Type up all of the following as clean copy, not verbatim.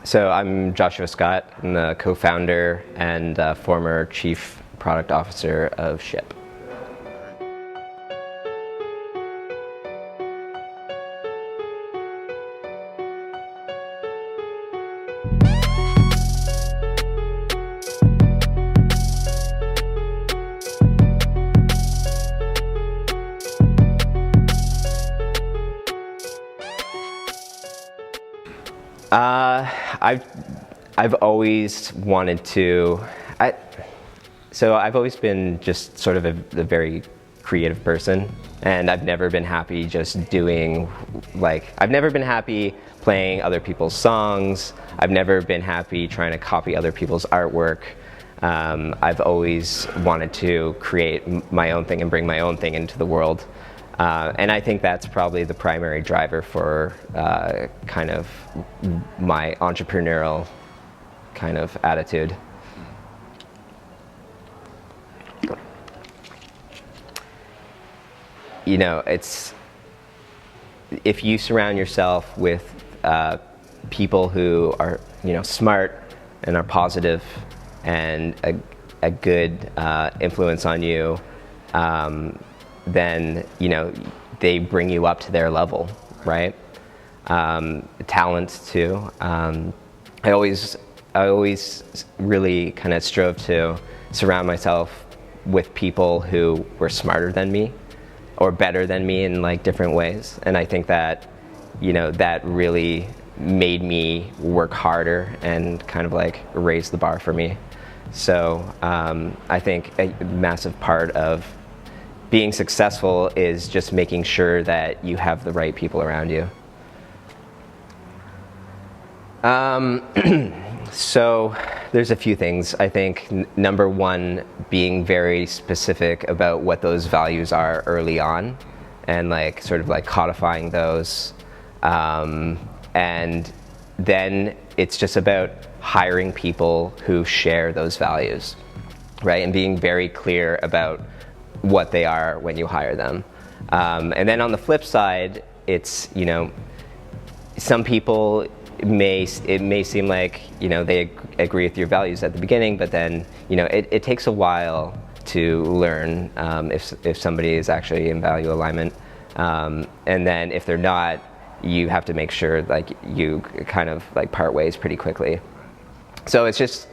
So I'm Joshua Scott. I'm the co-founder and former chief product officer of Shyp. I've always wanted to, so I've always been just sort of a very creative person, and I've never been happy just doing, I've never been happy playing other people's songs. I've never been happy trying to copy other people's artwork. I've always wanted to create my own thing and bring my own thing into the world. And I think that's probably the primary driver for kind of my entrepreneurial kind of attitude. You know, if you surround yourself with people who are, smart and are positive and a good influence on you, then, they bring you up to their level, right? Talent too. I always really kind of strove to surround myself with people who were smarter than me or better than me in different ways. And I think that, that really made me work harder and kind of raise the bar for me. So I think a massive part of being successful is just making sure that you have the right people around you. So there's a few things. I think number one, being very specific about what those values are early on, and sort of codifying those. And then it's just about hiring people who share those values, right? And being very clear about what they are when you hire them. And then on the flip side, it's, some people it may seem like, they agree with your values at the beginning, but then, it takes a while to learn if somebody is actually in value alignment. And then if they're not, you have to make sure you kind of part ways pretty quickly. So it's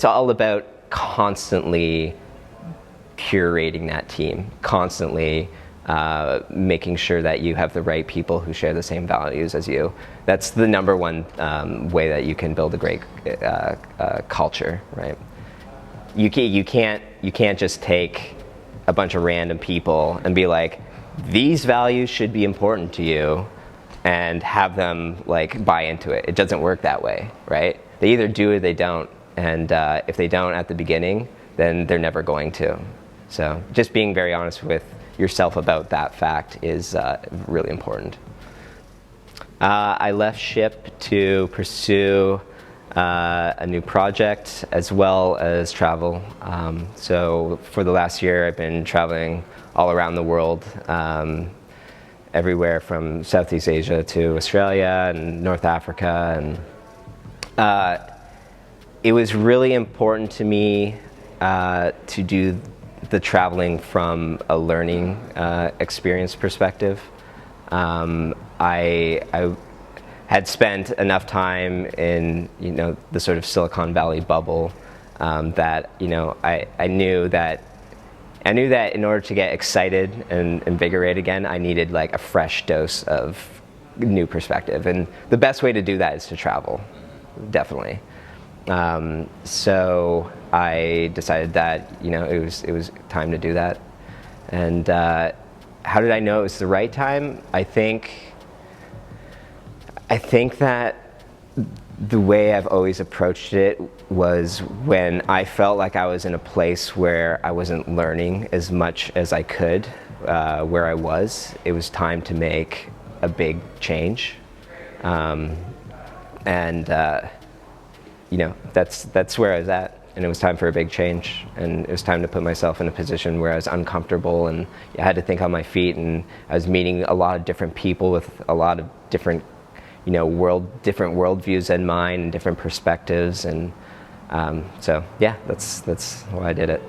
all about constantly curating that team, constantly making sure that you have the right people who share the same values as you. That's the number one way that you can build a great culture, right? You can't just take a bunch of random people and be like, these values should be important to you, and have them buy into it. It doesn't work that way, right? They either do or they don't, and if they don't at the beginning, then they're never going to. So just being very honest with yourself about that fact is really important. I left Shyp to pursue a new project as well as travel. So for the last year, I've been traveling all around the world, everywhere from Southeast Asia to Australia and North Africa. And it was really important to me to do the traveling from a learning experience perspective. I had spent enough time in the sort of Silicon Valley bubble that I knew that in order to get excited and invigorated again, I needed a fresh dose of new perspective, and the best way to do that is to travel, definitely. So I decided that it was time to do that. And how did I know it was the right time? I think that the way I've always approached it was when I felt like I was in a place where I wasn't learning as much as I could where I was. It was time to make a big change. That's where I was at, and it was time for a big change, and it was time to put myself in a position where I was uncomfortable and I had to think on my feet, and I was meeting a lot of different people with a lot of different different worldviews than mine and different perspectives. And so yeah, that's why I did it.